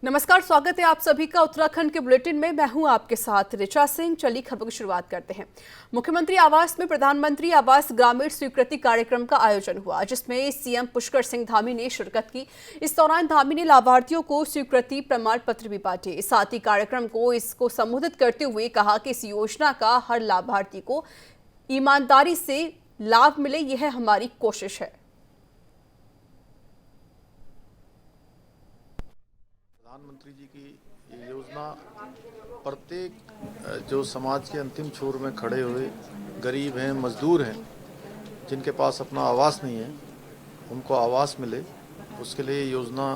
नमस्कार, स्वागत है आप सभी का उत्तराखंड के बुलेटिन में। मैं हूं आपके साथ ऋचा सिंह। चलिए खबर की शुरुआत करते हैं। मुख्यमंत्री आवास में प्रधानमंत्री आवास ग्रामीण स्वीकृति कार्यक्रम का आयोजन हुआ, जिसमें सीएम पुष्कर सिंह धामी ने शिरकत की। इस दौरान धामी ने लाभार्थियों को स्वीकृति प्रमाण पत्र भी बांटे। साथ ही कार्यक्रम को संबोधित करते हुए कहा कि इस योजना का हर लाभार्थी को ईमानदारी से लाभ मिले, यह हमारी कोशिश है। प्रधानमंत्री जी की ये योजना प्रत्येक जो समाज के अंतिम छोर में खड़े हुए गरीब हैं, मजदूर हैं, जिनके पास अपना आवास नहीं है, उनको आवास मिले, उसके लिए योजना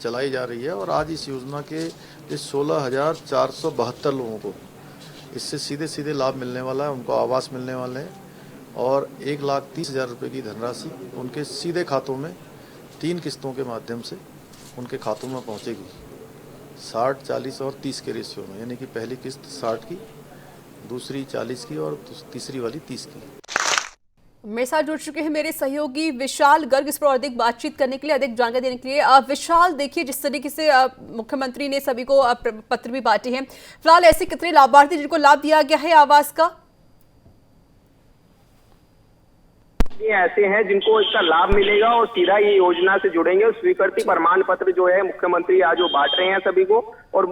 चलाई जा रही है। और आज इस योजना के इस 16,472 लोगों को इससे सीधे सीधे लाभ मिलने वाला है, उनको आवास मिलने वाले हैं। और 1,30,000 रुपये की धनराशि उनके सीधे खातों में 3 किस्तों के माध्यम से उनके खातों में पहुंचेगी, 60, 40 और 30 के रेशियो में। यानी कि पहली किस्त 60 की, दूसरी 40 की और तीसरी वाली 30 की। मेरे साथ जुड़ चुके हैं मेरे सहयोगी विशाल गर्ग, इस पर अधिक बातचीत करने के लिए, अधिक जानकारी देने के लिए। विशाल, देखिए जिस तरीके से मुख्यमंत्री ने सभी को पत्र भी बांटे हैं, फिलहाल ऐसे कितने लाभार्थी जिनको लाभ दिया गया है आवास का? ये ऐसे हैं जिनको इसका लाभ मिलेगा और सीधा ये योजना से जुड़ेंगे। स्वीकृति प्रमाण पत्र जो है मुख्यमंत्री आज वो बांट रहे हैं सभी को, और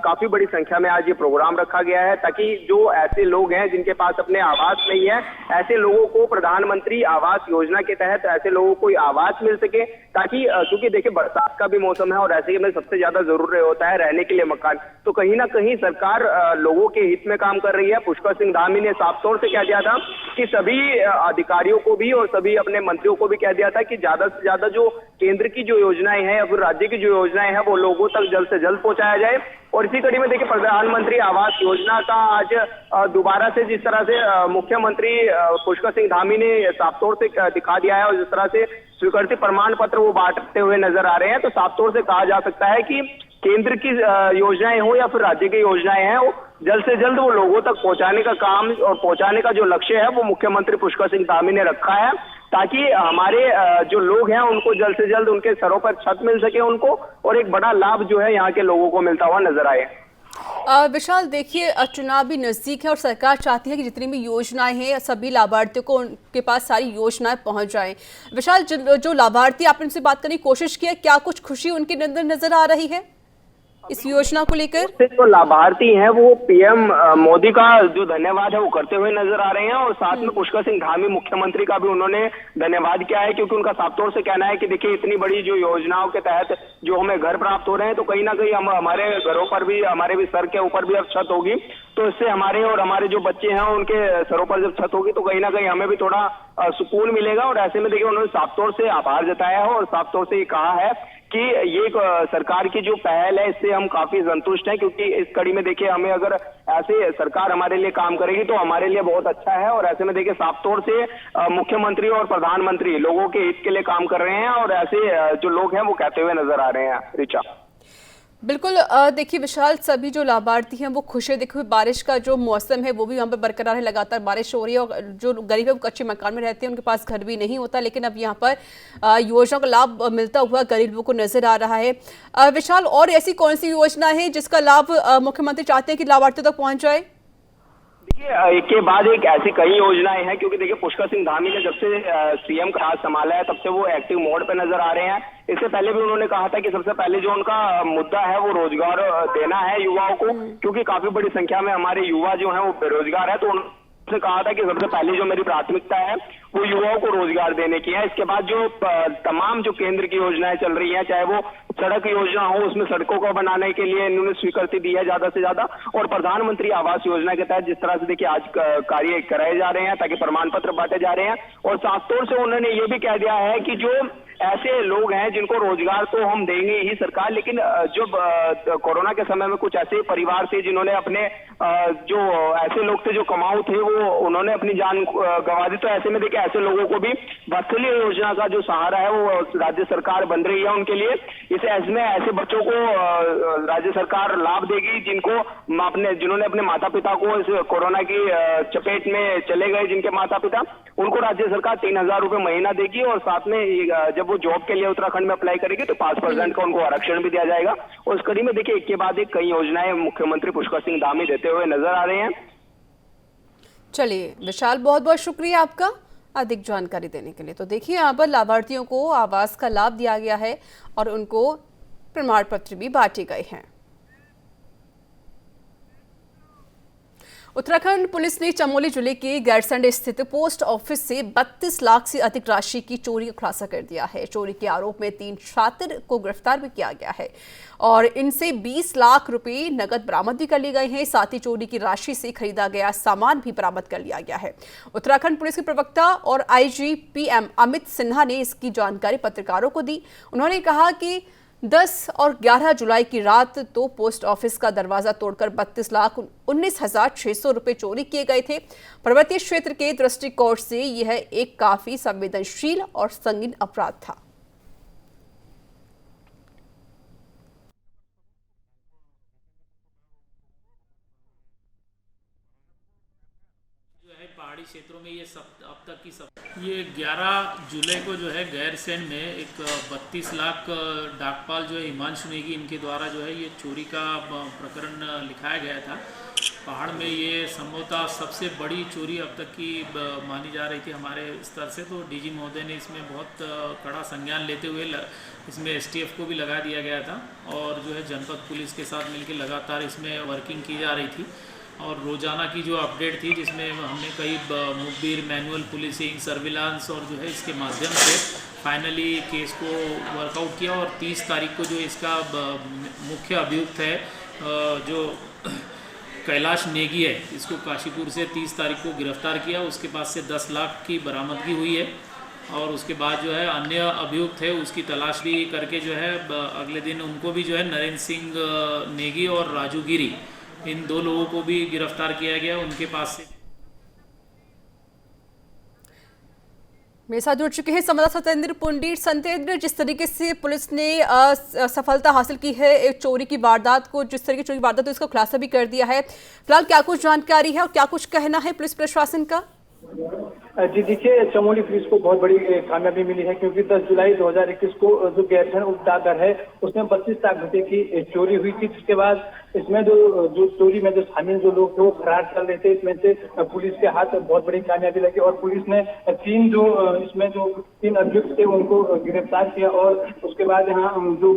काफी बड़ी संख्या में आज ये प्रोग्राम रखा गया है, ताकि जो ऐसे लोग हैं जिनके पास अपने आवास नहीं है, ऐसे लोगों को प्रधानमंत्री आवास योजना के तहत ऐसे लोगों को आवास मिल सके। ताकि क्योंकि देखिए बरसात का भी मौसम है और ऐसे में सबसे ज्यादा जरूरी होता है रहने के लिए मकान, तो कहीं ना कहीं सरकार लोगों के हित में काम कर रही है। पुष्कर सिंह धामी ने साफ तौर से कह दिया था कि सभी अधिकारियों को भी और सभी अपने मंत्रियों को भी कह दिया था कि ज्यादा से ज्यादा जो केंद्र की जो योजनाएं हैं या फिर राज्य की जो योजनाएं हैं वो लोगों तक जल्द से जल्द पहुंचाया जाए। और इसी कड़ी में देखिए प्रधानमंत्री आवास योजना का आज दोबारा से जिस तरह से मुख्यमंत्री पुष्कर सिंह धामी ने साफ तौर से दिखा दिया है और जिस तरह से स्वीकृति प्रमाण पत्र वो बांटते हुए नजर आ रहे हैं, तो साफ तौर से कहा जा सकता है कि केंद्र की योजनाएं हो या फिर राज्य की योजनाएं हैं, वो जल्द से जल्द वो लोगों तक पहुंचाने का काम और पहुंचाने का जो लक्ष्य है वो मुख्यमंत्री पुष्कर सिंह धामी ने रखा है, ताकि हमारे जो लोग हैं उनको जल्द से जल्द उनके सरों पर छत मिल सके उनको, और एक बड़ा लाभ जो है यहाँ के लोगों को मिलता हुआ नजर आए। विशाल, देखिए चुनाव भी नजदीक है और सरकार चाहती है कि जितनी भी योजनाएं हैं सभी लाभार्थियों को उनके पास सारी योजनाएं पहुंच जाएं। विशाल, जो लाभार्थी आपने उनसे बात करने की कोशिश की है, क्या कुछ खुशी उनके अंदर नजर आ रही है इस योजना को लेकर? जो लाभार्थी हैं वो पीएम मोदी का जो धन्यवाद है वो करते हुए नजर आ रहे हैं, और साथ में पुष्कर सिंह धामी मुख्यमंत्री का भी उन्होंने धन्यवाद किया है, क्योंकि उनका साफ तौर से कहना है कि देखिए इतनी बड़ी जो योजनाओं के तहत जो हमें घर प्राप्त हो रहे हैं, तो कहीं ना कहीं हम हमारे घरों पर भी, हमारे भी सर के ऊपर भी अब छत होगी, तो इससे हमारे और हमारे जो बच्चे हैं उनके सरों पर जब छत होगी तो कहीं ना कहीं हमें भी थोड़ा सुकून मिलेगा। और ऐसे में देखिए उन्होंने साफ तौर से आभार जताया है और साफ तौर से ये कहा है कि ये सरकार की जो पहल है इससे हम काफी संतुष्ट हैं, क्योंकि इस कड़ी में देखिए हमें अगर ऐसे सरकार हमारे लिए काम करेगी तो हमारे लिए बहुत अच्छा है। और ऐसे में देखिए साफ तौर से मुख्यमंत्री और प्रधानमंत्री लोगों के हित के लिए काम कर रहे हैं, और ऐसे जो लोग हैं वो कहते हुए नजर आ रहे हैं। ऋचा, बिल्कुल, देखिए विशाल, सभी जो लाभार्थी हैं वो खुश है। देखिए बारिश का जो मौसम है वो भी यहाँ पे बरकरार है, लगातार बारिश हो रही है, और जो गरीब है वो कच्चे मकान में रहते हैं, उनके पास घर भी नहीं होता, लेकिन अब यहाँ पर योजना का लाभ मिलता हुआ गरीब लोगों को नजर आ रहा है। विशाल, और ऐसी कौन सी योजना है जिसका लाभ मुख्यमंत्री चाहते हैं कि लाभार्थियों तक पहुँच जाए? देखिए एक के बाद एक ऐसी कई योजनाएं हैं, क्योंकि देखिए पुष्कर सिंह धामी ने जब से सीएम का राज संभाला है तब से वो एक्टिव मोड पे नजर आ रहे हैं। इससे पहले भी उन्होंने कहा था कि सबसे पहले जो उनका मुद्दा है वो रोजगार देना है युवाओं को, क्योंकि काफी बड़ी संख्या में हमारे युवा जो है वो बेरोजगार है। तो उन्होंने कहा था कि सबसे पहले जो मेरी प्राथमिकता है वो युवाओं को रोजगार देने की है। इसके बाद जो तमाम जो केंद्र की योजनाएं चल रही हैं, चाहे वो सड़क योजना हो, उसमें सड़कों को बनाने के लिए इन्होंने स्वीकृति दी है ज्यादा से ज्यादा, और प्रधानमंत्री आवास योजना के तहत जिस तरह से देखिए आज कार्य कराए जा रहे हैं ताकि प्रमाण पत्र बांटे जा रहे हैं। और साफ तौर से उन्होंने ये भी कह दिया है कि जो ऐसे लोग हैं जिनको रोजगार तो हम देंगे ही सरकार, लेकिन जो कोरोना के समय में कुछ ऐसे परिवार थे जिन्होंने अपने जो ऐसे लोग थे जो कमाऊ थे वो उन्होंने अपनी जान गंवा दी, तो ऐसे में देखिए ऐसे लोगों को भी वात्सल्य योजना का जो सहारा है वो राज्य सरकार बन रही है उनके लिए। इसमें ऐसे बच्चों को राज्य सरकार लाभ देगी जिन्होंने अपने माता पिता को इस कोरोना की चपेट में चले गए, जिनके माता पिता, उनको राज्य सरकार 3,000 रुपए महीना देगी। और साथ में जब जब वो जॉब के लिए उत्तराखंड में अप्लाई करेंगे तो 5% का उनको आरक्षण भी दिया जाएगा। और इस कड़ी में देखिए एक के बाद एक कई योजनाएं मुख्यमंत्री पुष्कर सिंह धामी देते हुए नजर आ रहे हैं। चलिए विशाल, बहुत बहुत शुक्रिया आपका अधिक जानकारी देने के लिए। तो देखिए यहाँ पर लाभार्थियों को आवास का लाभ दिया गया है और उनको प्रमाण पत्र भी बांटे गए हैं। उत्तराखंड पुलिस ने चमोली जिले के गैरसैंण स्थित पोस्ट ऑफिस से 32 लाख से अधिक राशि की चोरी का खुलासा कर दिया है। चोरी के आरोप में 3 छात्र को गिरफ्तार भी किया गया है और इनसे 20 लाख रुपए नकद बरामद भी कर लिए गए हैं। साथ ही चोरी की राशि से खरीदा गया सामान भी बरामद कर लिया गया है। उत्तराखंड पुलिस के प्रवक्ता और IGPM अमित सिन्हा ने इसकी जानकारी पत्रकारों को दी। उन्होंने कहा कि 10 और 11 जुलाई की रात तो पोस्ट ऑफिस का दरवाजा तोड़कर 32,19,600 रुपए चोरी किए गए थे। पर्वतीय क्षेत्र के दृष्टिकोण से यह एक काफी संवेदनशील और संगीन अपराध था। पहाड़ी क्षेत्रों में ये अब तक की ये 11 जुलाई को जो है गैरसैंण में एक 32 लाख डाकपाल जो है हिमांशु नेगी इनके द्वारा जो है ये चोरी का प्रकरण लिखाया गया था। पहाड़ में ये संभवतः सबसे बड़ी चोरी अब तक की मानी जा रही थी हमारे स्तर से। तो DG महोदय ने इसमें बहुत कड़ा संज्ञान लेते हुए इसमें STF को भी लगा दिया गया था और जो है जनपद पुलिस के साथ मिलकर लगातार इसमें वर्किंग की जा रही थी। और रोज़ाना की जो अपडेट थी जिसमें हमने कई मुखबिर, मैनुअल पुलिसिंग, सर्विलांस और जो है इसके माध्यम से फाइनली केस को वर्कआउट किया। और 30 तारीख को जो इसका मुख्य अभियुक्त है जो कैलाश नेगी है, इसको काशीपुर से 30 तारीख को गिरफ्तार किया। उसके पास से 10 लाख की बरामदगी हुई है और उसके बाद जो है अन्य अभियुक्त है उसकी तलाश भी करके जो है अगले दिन उनको भी जो है नरेंद्र सिंह नेगी और राजू गिरी, इन 2 लोगों को भी गिरफ्तार किया गया। उनके पास से मेरे साथ जुड़ चुके हैं संवाददाता सत्येंद्र पुंडीर। सत्येंद्र, जिस तरीके से पुलिस ने सफलता हासिल की है एक चोरी की वारदात को, जिस तरीके चोरी की वारदात है उसका खुलासा भी कर दिया है, फिलहाल क्या कुछ जानकारी है और क्या कुछ कहना है पुलिस प्रशासन का? जी देखिए, चमोली पुलिस को बहुत बड़ी कामयाबी मिली है क्योंकि 10 जुलाई 2021 को जो गैरसैंण उप डाकघर है उसमें 32 लाख रुपए की चोरी हुई थी। जिसके बाद इसमें जो चोरी में जो शामिल जो लोग थे वो फरार चल रहे थे। इसमें से पुलिस के हाथ बहुत बड़ी कामयाबी लगी और पुलिस ने 3 अभियुक्त थे उनको गिरफ्तार किया। और उसके बाद यहाँ जो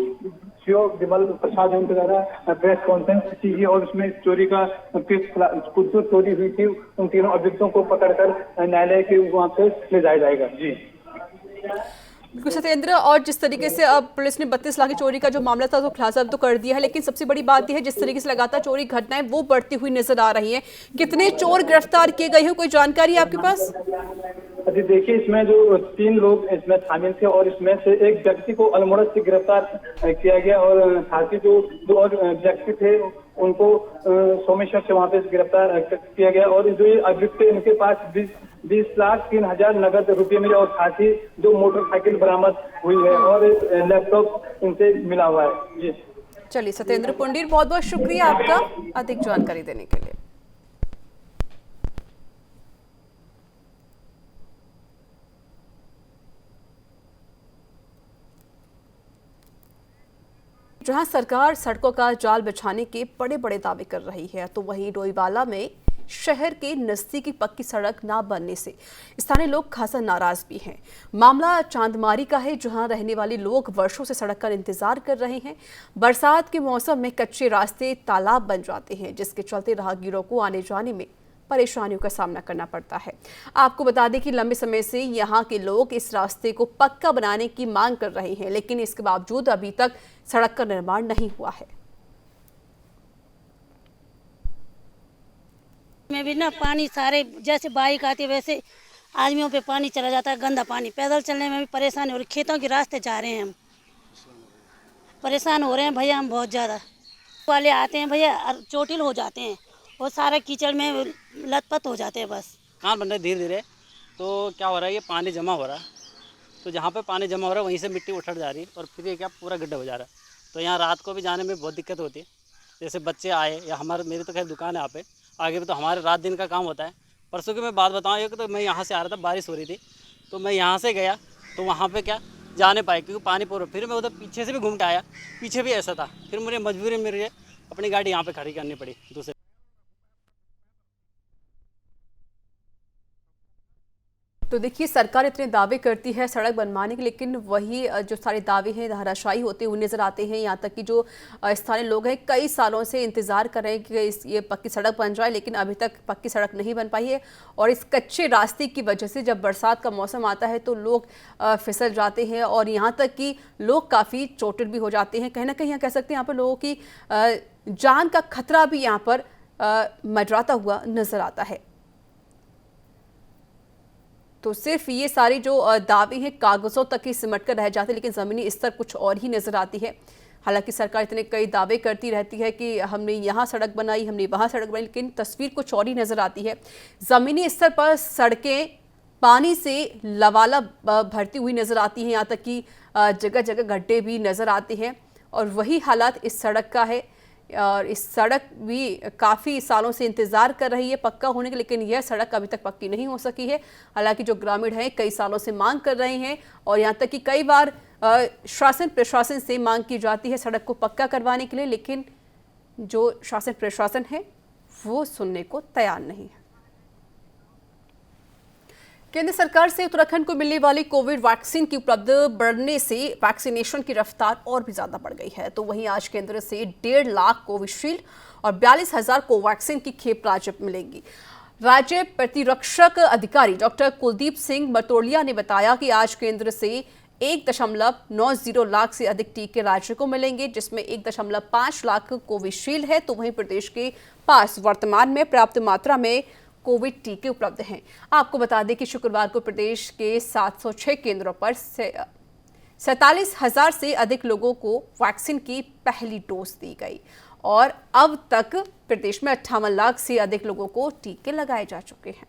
CO विमल प्रसाद उनके द्वारा प्रेस कॉन्फ्रेंस की और उसमें चोरी का कुछ जो चोरी हुई थी उन 3 अभियुक्तों को पकड़कर न्यायालय के वहां पे ले जाया जाएगा। जी बिल्कुल सत्येंद्र, और जिस तरीके से अब पुलिस ने 32 लाख की चोरी का जो मामला था तो खुलासा तो कर दिया है, लेकिन सबसे बड़ी बात यह है जिस तरीके से लगातार चोरी घटनाएं वो बढ़ती हुई नजर आ रही हैं। कितने चोर गिरफ्तार किए गए हैं, कोई जानकारी है आपके पास? अभी देखिए, इसमें जो 3 लोग इसमें शामिल थे और इसमें से एक व्यक्ति को अल्मोड़ा से गिरफ्तार किया गया और साथ ही जो 2 और व्यक्ति थे उनको सोमेश्वर से वहां पे गिरफ्तार किया गया। और जो ये अभियुक्त इनके पास 20,03,000 नगद रुपये मिले और साथ ही 2 मोटरसाइकिल बरामद हुई है और लैपटॉप इनसे मिला हुआ है। जी चलिए सत्येंद्र पुंडीर, बहुत बहुत शुक्रिया आपका अधिक जानकारी देने के लिए। जहां सरकार सड़कों का जाल बिछाने के बड़े बड़े दावे कर रही है, तो वहीं डोईवाला में शहर के नजदीकी पक्की सड़क ना बनने से स्थानीय लोग खासा नाराज भी हैं। मामला चांदमारी का है, जहां रहने वाले लोग वर्षों से सड़क का इंतजार कर रहे हैं। बरसात के मौसम में कच्चे रास्ते तालाब बन जाते हैं, जिसके चलते राहगीरों को आने जाने में परेशानियों का सामना करना पड़ता है। आपको बता दें कि लंबे समय से यहाँ के लोग इस रास्ते को पक्का बनाने की मांग कर रहे हैं, लेकिन इसके बावजूद अभी तक सड़क का निर्माण नहीं हुआ है। में भी ना पानी सारे जैसे बाइक आती है वैसे आदमियों पे पानी चला जाता है, गंदा पानी। पैदल चलने में भी परेशानी हो रही, खेतों के रास्ते जा रहे हैं हम, परेशान हो रहे हैं भैया हम बहुत ज़्यादा। वाले आते हैं भैया चोटिल हो जाते हैं और सारे कीचड़ में लथपथ हो जाते हैं। बस कहाँ बन रहे धीरे धीरे, तो क्या हो रहा है, ये पानी जमा हो रहा है, तो जहाँ पे पानी जमा हो रहा है वहीं से मिट्टी उठट जा रही है और फिर ये क्या पूरा गड्ढा हो जा रहा है। तो यहाँ रात को भी जाने में बहुत दिक्कत होती है। जैसे बच्चे आए या मेरी तो खैर दुकान है यहाँ पे, आगे भी तो हमारे रात दिन का काम होता है। परसों की मैं बात बताऊँ, एक तो मैं यहाँ से आ रहा था, बारिश हो रही थी, तो मैं यहाँ से गया तो वहाँ पे क्या जा नहीं पाए क्योंकि पानी पूरा। फिर मैं उधर पीछे से भी घूम के आया, पीछे भी ऐसा था, फिर मुझे मजबूरी में मुझे अपनी गाड़ी यहाँ पे खड़ी करनी पड़ी दूसरे। तो देखिए, सरकार इतने दावे करती है सड़क बनवाने के, लेकिन वही जो सारे दावे हैं धराशायी होते हुए नजर आते हैं। यहाँ तक कि जो स्थानीय लोग हैं कई सालों से इंतजार कर रहे हैं कि ये पक्की सड़क बन जाए, लेकिन अभी तक पक्की सड़क नहीं बन पाई है। और इस कच्चे रास्ते की वजह से जब बरसात का मौसम आता है तो लोग फिसल जाते हैं और यहाँ तक कि लोग काफ़ी चोटिल भी हो जाते हैं। कहीं ना कहीं यहाँ कह सकते हैं यहाँ पर लोगों की जान का खतरा भी यहाँ पर मंडराता हुआ नजर आता है। तो सिर्फ ये सारी जो दावे हैं कागजों तक ही सिमट कर रह जाते हैं, लेकिन ज़मीनी स्तर कुछ और ही नज़र आती है। हालांकि सरकार इतने कई दावे करती रहती है कि हमने यहाँ सड़क बनाई, हमने वहाँ सड़क बनाई, लेकिन तस्वीर कुछ और ही नज़र आती है। ज़मीनी स्तर पर सड़कें पानी से लबालब भरती हुई नज़र आती हैं, यहाँ तक कि जगह जगह गड्ढे भी नज़र आते हैं। और वही हालात इस सड़क का है और इस सड़क भी काफ़ी सालों से इंतज़ार कर रही है पक्का होने के, लेकिन यह सड़क अभी तक पक्की नहीं हो सकी है। हालांकि जो ग्रामीण हैं कई सालों से मांग कर रहे हैं और यहाँ तक कि कई बार शासन प्रशासन से मांग की जाती है सड़क को पक्का करवाने के लिए, लेकिन जो शासन प्रशासन है वो सुनने को तैयार नहीं है। केंद्र सरकार से उत्तराखंड को मिलने वाली कोविड वैक्सीन की उपलब्ध बढ़ने से वैक्सीनेशन की रफ्तार और भी ज्यादा बढ़ गई है। तो वहीं आज केंद्र से 1.5 लाख कोविशील्ड और 42,000 कोवैक्सीन की खेप राज्य मिलेंगी। राज्य प्रतिरक्षक अधिकारी डॉक्टर कुलदीप सिंह मटोलिया ने बताया कि आज केंद्र से 1.90 लाख से अधिक टीके राज्य को मिलेंगे, जिसमें 1.5 लाख कोविशील्ड है। तो वहीं प्रदेश के पास वर्तमान में पर्याप्त मात्रा में कोविड टीके उपलब्ध हैं। आपको बता दें कि शुक्रवार को प्रदेश के 706 केंद्रों पर 47,000 से अधिक लोगों को वैक्सीन की पहली डोज दी गई और अब तक प्रदेश में 58 लाख से अधिक लोगों को टीके लगाए जा चुके हैं।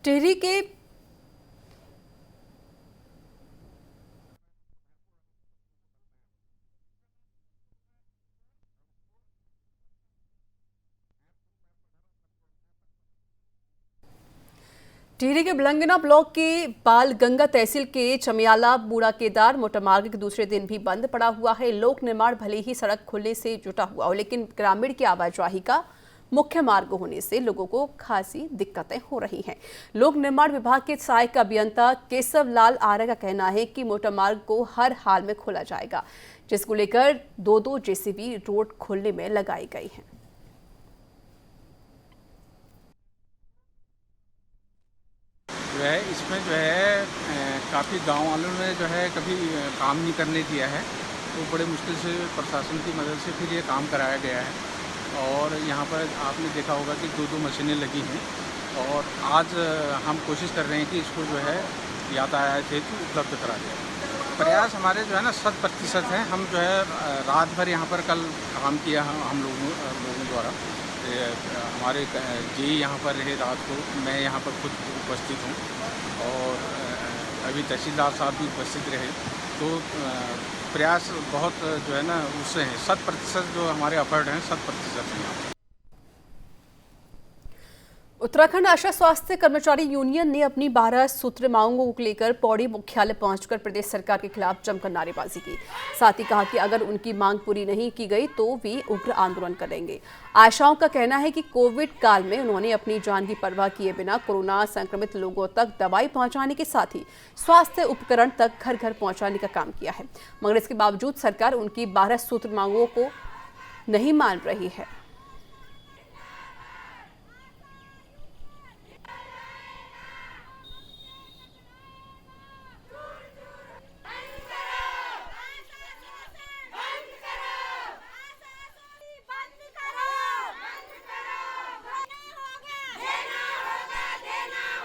टिहरी के बिलंगना ब्लॉक के बालगंगा तहसील के चमियाला बूढ़ा केदार मोटरमार्ग के दूसरे दिन भी बंद पड़ा हुआ है। लोक निर्माण भले ही सड़क खुलने से जुटा हुआ हो, लेकिन ग्रामीण की आवाजाही का मुख्य मार्ग होने से लोगों को खासी दिक्कतें हो रही हैं। लोक निर्माण विभाग के सहायक अभियंता केशव लाल आर्य का कहना है कि मोटरमार्ग को हर हाल में खोला जाएगा, जिसको लेकर 2 जेसीबी रोड खोलने में लगाई गई है। जो है इसमें जो है काफ़ी गांव वालों ने जो है कभी काम नहीं करने दिया है, तो बड़े मुश्किल से प्रशासन की मदद से फिर ये काम कराया गया है। और यहाँ पर आपने देखा होगा कि 2 मशीनें लगी हैं और आज हम कोशिश कर रहे हैं कि इसको जो है यातायात हेतु उपलब्ध करा जाए। प्रयास हमारे जो है ना 100% हैं। हम जो है रात भर यहाँ पर कल काम किया हम लोगों द्वारा। हमारे जी यहाँ पर रहे रात को, मैं यहाँ पर खुद उपस्थित हूँ और अभी तहसीलदार साहब भी उपस्थित रहे। तो प्रयास बहुत जो है ना उससे हैं, 100% जो हमारे एफर्ट हैं 100% हैं। उत्तराखंड आशा स्वास्थ्य कर्मचारी यूनियन ने अपनी 12 सूत्र मांगों को लेकर पौड़ी मुख्यालय पहुंचकर प्रदेश सरकार के खिलाफ जमकर नारेबाजी की। साथ ही कहा कि अगर उनकी मांग पूरी नहीं की गई तो वे उग्र आंदोलन करेंगे। आशाओं का कहना है कि कोविड काल में उन्होंने अपनी जान की परवाह किए बिना कोरोना संक्रमित लोगों तक दवाई पहुंचाने के साथ ही स्वास्थ्य उपकरण तक घर घर पहुंचाने का काम किया है, मगर इसके बावजूद सरकार उनकी 12 सूत्र मांगों को नहीं मान रही है।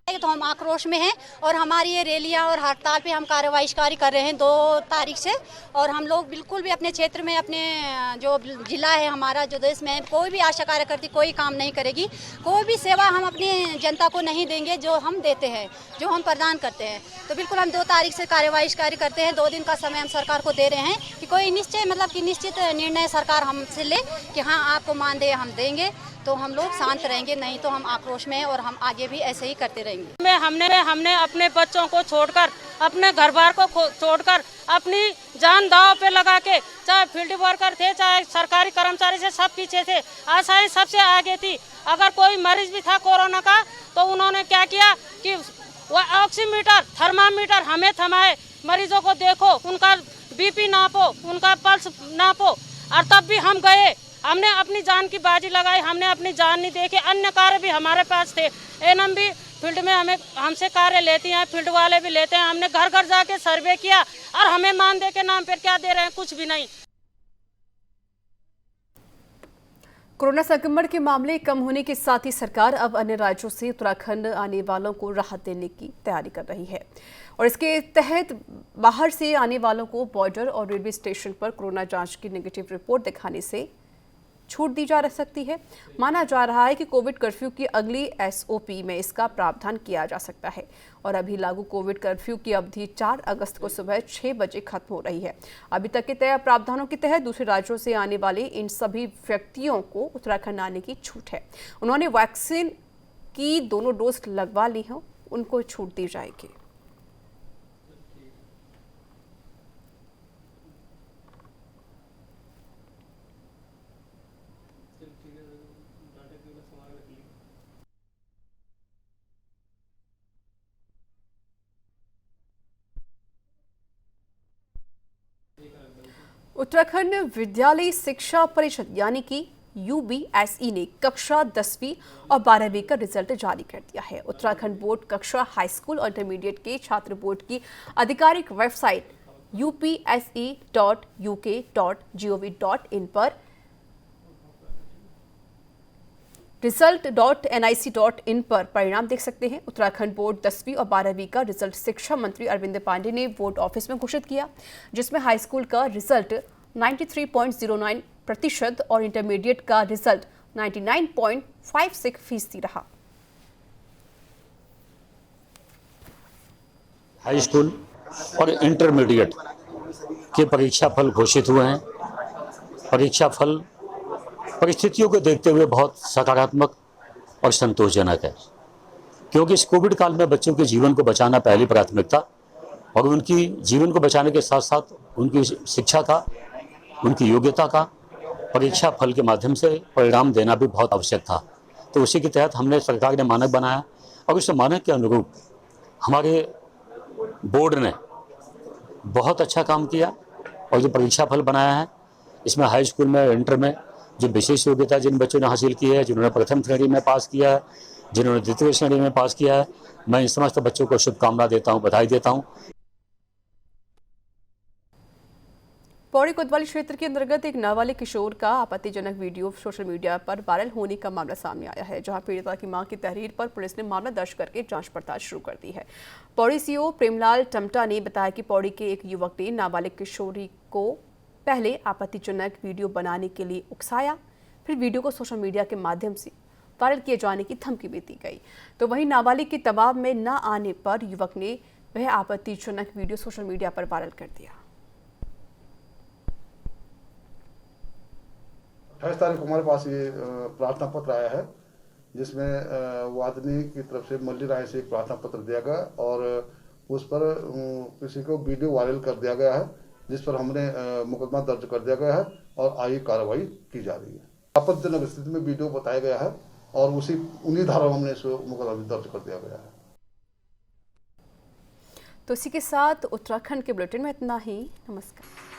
तो तो हम आक्रोश में हैं और हमारी ये रैलियां और हड़ताल पे हम कार्रवाई कर रहे हैं 2 तारीख से। और हम लोग बिल्कुल भी अपने क्षेत्र में, अपने जो जिला है हमारा, जो देश में कोई भी आशा कार्यकर्ती कोई काम नहीं करेगी, कोई भी सेवा हम अपनी जनता को नहीं देंगे जो हम देते हैं, जो हम प्रदान करते हैं। तो बिल्कुल हम 2 तारीख से कार्रवाई करते हैं। 2 दिन का समय हम सरकार को दे रहे हैं कि कोई निश्चित निर्णय सरकार हमसे ले कि हाँ आपको मानदेय हम देंगे, तो हम लोग शांत रहेंगे, नहीं तो हम आक्रोश में हैं और हम आगे भी ऐसे ही करते रहेंगे। हमने अपने बच्चों को छोड़कर, अपने घर बार को छोड़कर, अपनी जान दांव पे लगा के, चाहे फील्ड वर्कर थे, चाहे सरकारी कर्मचारी से, सब पीछे थे, आशाएं सबसे आगे थी। अगर कोई मरीज भी था कोरोना का तो उन्होंने क्या किया कि वह ऑक्सीमीटर, थर्मामीटर हमें थमाए, मरीजों को देखो, उनका बीपी नापो, उनका पल्स नापो। और तब भी हम गए, हमने अपनी जान की बाजी लगाई, हमने अपनी जान नहीं देखी। अन्य कार्य भी हमारे पास थे, एनएम भी फील्ड में हमसे कार्य लेती हैं, फील्ड वाले भी लेते हैं। हमने घर घर जाके सर्वे किया और हमें मानदेय के नाम पर क्या दे रहे हैं, कुछ भी नहीं। कोरोना संक्रमण के मामले कम होने के साथ ही सरकार अब अन्य राज्यों से उत्तराखंड आने वालों को राहत देने की तैयारी कर रही है और इसके तहत बाहर से आने वालों को बॉर्डर और रेलवे स्टेशन पर कोरोना जांच की नेगेटिव रिपोर्ट दिखाने से छूट दी जा सकती है। माना जा रहा है कि कोविड कर्फ्यू की अगली एसओपी में इसका प्रावधान किया जा सकता है और अभी लागू कोविड कर्फ्यू की अवधि 4 अगस्त को सुबह 6 बजे खत्म हो रही है। अभी तक के तय प्रावधानों के तहत दूसरे राज्यों से आने वाले इन सभी व्यक्तियों को उत्तराखंड आने की छूट है। उन्होंने वैक्सीन की दोनों डोज लगवा ली हो, उनको छूट दी जाएगी। उत्तराखंड विद्यालय शिक्षा परिषद यानी कि UBSE ने कक्षा 10वीं और 12वीं का रिजल्ट जारी कर दिया है। उत्तराखंड बोर्ड कक्षा हाई स्कूल और इंटरमीडिएट के छात्र बोर्ड की आधिकारिक वेबसाइट upse.uk.gov.in पर result.nic.in पर परिणाम देख सकते हैं। उत्तराखंड बोर्ड 10वीं और 12वीं का रिजल्ट शिक्षा मंत्री अरविंद पांडे ने बोर्ड ऑफिस में घोषित किया, जिसमें हाई स्कूल का रिजल्ट 93.09% और इंटरमीडिएट का रिजल्ट 99.56% रहा। हाई स्कूल और इंटरमीडिएट के परीक्षा फल घोषित हुए हैं। परीक्षा फल परिस्थितियों को देखते हुए बहुत सकारात्मक और संतोषजनक है, क्योंकि इस कोविड काल में बच्चों के जीवन को बचाना पहली प्राथमिकता और उनकी जीवन को बचाने के साथ साथ उनकी शिक्षा का, उनकी योग्यता का परीक्षा फल के माध्यम से परिणाम देना भी बहुत आवश्यक था। तो उसी के तहत हमने सरकार ने मानक बनाया और उस मानक के अनुरूप हमारे बोर्ड ने बहुत अच्छा काम किया और जो परीक्षा फल बनाया है इसमें हाई स्कूल में, इंटर में जो विशेष योग्यता जिन बच्चों ने हासिल की है, जिन्होंने प्रथम श्रेणी में पास किया है, जिन्होंने द्वितीय श्रेणी में पास किया है, मैं इन समस्त बच्चों को शुभकामना देता हूं, बधाई देता हूं। पौड़ी कोतवाली क्षेत्र के अंतर्गत एक नाबालिग किशोर का आपत्तिजनक वीडियो सोशल मीडिया पर वायरल होने का मामला सामने आया है, जहां पीड़िता की मां की तहरीर पर पुलिस ने मामला दर्ज करके जांच पड़ताल शुरू कर दी है। पौड़ी सीओ प्रेमलाल टमटा ने बताया कि पौड़ी के एक युवक ने नाबालिग किशोरी को पहले आपत्तिजनक वीडियो बनाने के लिए उकसाया, फिर वीडियो को सोशल मीडिया के माध्यम से वायरल किए जाने की धमकी भी दी गई। तो वहीं नाबालिग के दबाव में न आने पर युवक ने वह आपत्तिजनक वीडियो सोशल मीडिया पर वायरल कर दिया। 28 तारीख को हमारे पास ये प्रार्थना पत्र आया है, जिसमें वादनी की तरफ से मल्ली राय से एक प्रार्थना पत्र दिया गया और उस पर किसी को वीडियो वायरल कर दिया गया है, जिस पर हमने मुकदमा दर्ज कर दिया गया है और आगे कार्रवाई की जा रही है। आपत्तिजनक स्थिति में वीडियो बताया गया है और उन्हीं धारा हमने इस मुकदमा दर्ज कर दिया गया है। तो इसी के साथ उत्तराखंड के बुलेटिन में इतना ही। नमस्कार।